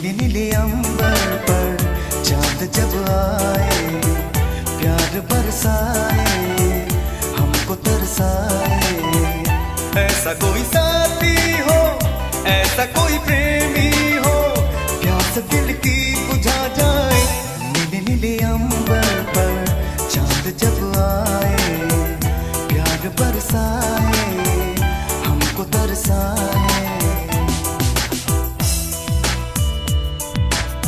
नीले नीले अंबर पर चांद जब आए, प्यार बरसाए, हमको तरसाए। ऐसा कोई साथी हो, ऐसा कोई प्रेमी हो, प्यास दिल की बुझा जाए। नीले नीले अंबर पर चांद जब आए, प्यार बरसाए।